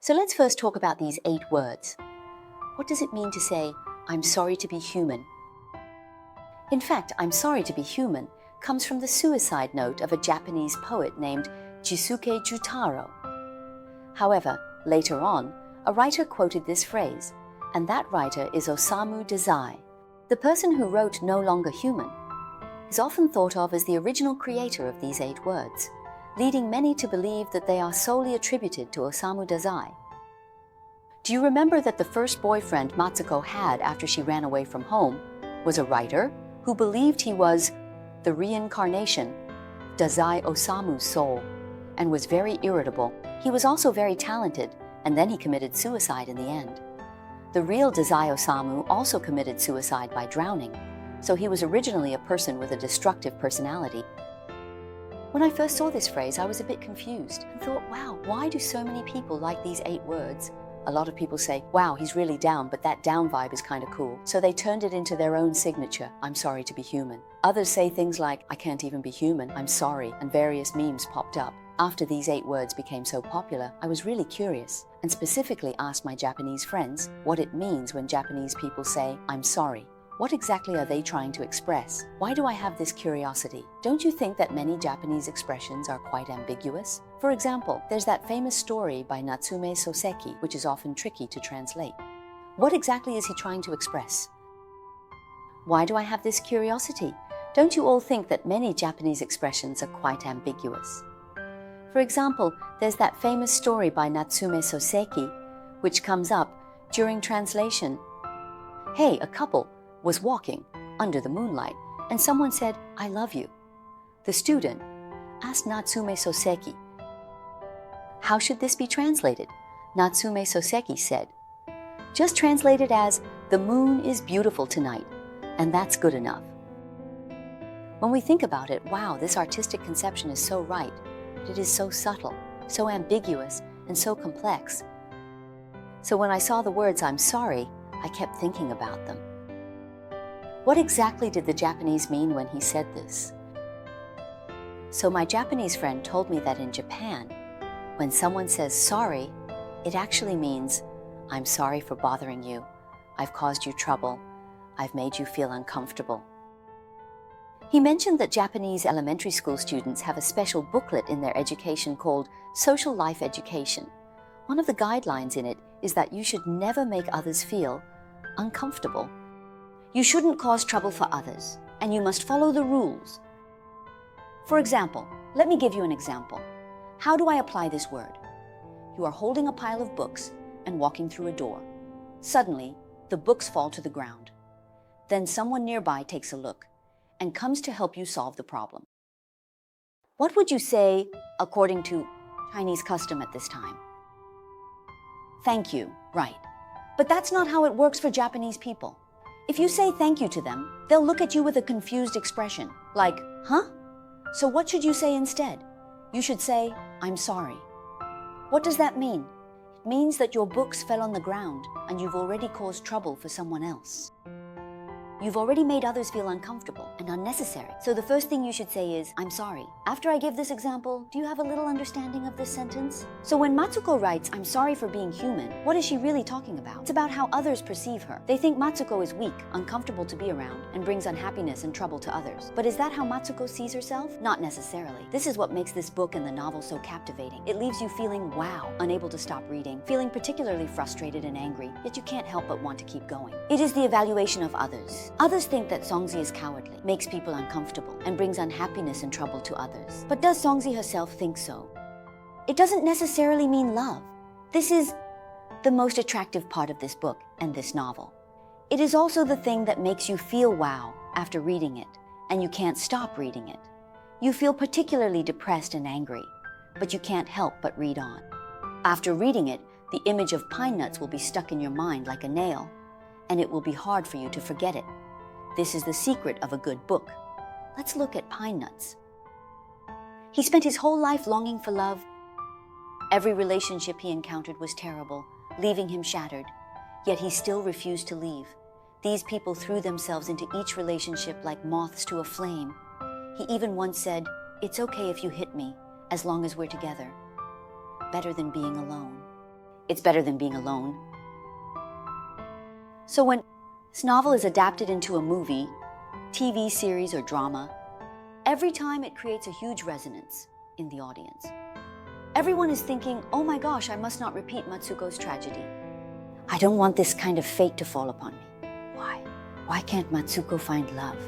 So let's first talk about these 8 words. What does it mean to say, I'm sorry to be human? In fact, I'm sorry to be human comes from the suicide note of a Japanese poet named Jisuke Jutaro. However, later on, a writer quoted this phrase, and that writer is Osamu Dazai. The person who wrote No Longer Human is often thought of as the original creator of these 8 words, leading many to believe that they are solely attributed to Osamu Dazai. Do you remember that the first boyfriend Matsuko had after she ran away from home was a writer who believed he was the reincarnation, Dazai Osamu's soul, and was very irritable? He was also very talented, and then he committed suicide in the end. The real Dazai Osamu also committed suicide by drowning, so he was originally a person with a destructive personality. When I first saw this phrase, I was a bit confused and thought, wow, why do so many people like these 8 words? A lot of people say, wow, he's really down, but that down vibe is kind of cool. So they turned it into their own signature, I'm sorry to be human. Others say things like, I can't even be human, I'm sorry, and various memes popped up. After these 8 words became so popular, I was really curious and specifically asked my Japanese friends what it means when Japanese people say, I'm sorry. What exactly are they trying to express? Why do I have this curiosity? Don't you think that many Japanese expressions are quite ambiguous? For example, there's that famous story by Natsume Soseki, which is often tricky to translate. What exactly is he trying to express? Why do I have this curiosity? Don't you all think that many Japanese expressions are quite ambiguous? For example, there's that famous story by Natsume Soseki, which comes up during translation. Hey, a couple was walking under the moonlight, and someone said, I love you. The student asked Natsume Soseki, how should this be translated? Natsume Soseki said, just translate it as, the moon is beautiful tonight, and that's good enough. When we think about it, wow, this artistic conception is so right, but it is so subtle, so ambiguous, and so complex. So when I saw the words, I'm sorry, I kept thinking about them. What exactly did the Japanese mean when he said this? So my Japanese friend told me that in Japan, when someone says sorry, it actually means, I'm sorry for bothering you, I've caused you trouble, I've made you feel uncomfortable. He mentioned that Japanese elementary school students have a special booklet in their education called Social Life Education. One of the guidelines in it is that you should never make others feel uncomfortable. You shouldn't cause trouble for others, and you must follow the rules. For example, let me give you an example. How do I apply this word? You are holding a pile of books and walking through a door. Suddenly, the books fall to the ground. Then someone nearby takes a look and comes to help you solve the problem. What would you say according to Chinese custom at this time? Thank you, right. But that's not how it works for Japanese people. If you say thank you to them, they'll look at you with a confused expression, like, huh? So what should you say instead? You should say, I'm sorry. What does that mean? It means that your books fell on the ground and you've already caused trouble for someone else. You've already made others feel uncomfortable and unnecessary. So the first thing you should say is, I'm sorry. After I give this example, do you have a little understanding of this sentence? So when Matsuko writes, I'm sorry for being human, what is she really talking about? It's about how others perceive her. They think Matsuko is weak, uncomfortable to be around, and brings unhappiness and trouble to others. But is that how Matsuko sees herself? Not necessarily. This is what makes this book and the novel so captivating. It leaves you feeling wow, unable to stop reading, feeling particularly frustrated and angry, yet you can't help but want to keep going. It is the evaluation of others. Others think that Songzi is cowardly, makes people uncomfortable, and brings unhappiness and trouble to others. But does Songzi herself think so? It doesn't necessarily mean love. This is the most attractive part of this book and this novel. It is also the thing that makes you feel wow after reading it, and you can't stop reading it. You feel particularly depressed and angry, but you can't help but read on. After reading it, the image of pine nuts will be stuck in your mind like a nail, and it will be hard for you to forget it. This is the secret of a good book. Let's look at pine nuts. He spent his whole life longing for love. Every relationship he encountered was terrible, leaving him shattered, yet he still refused to leave. These people threw themselves into each relationship like moths to a flame. He even once said, it's okay if you hit me, as long as we're together. Better than being alone. it's better than being alone. So when this novel is adapted into a movie, TV series, or drama, every time it creates a huge resonance in the audience. Everyone is thinking, oh my gosh, I must not repeat Matsuko's tragedy. I don't want this kind of fate to fall upon me. Why? Why can't Matsuko find love?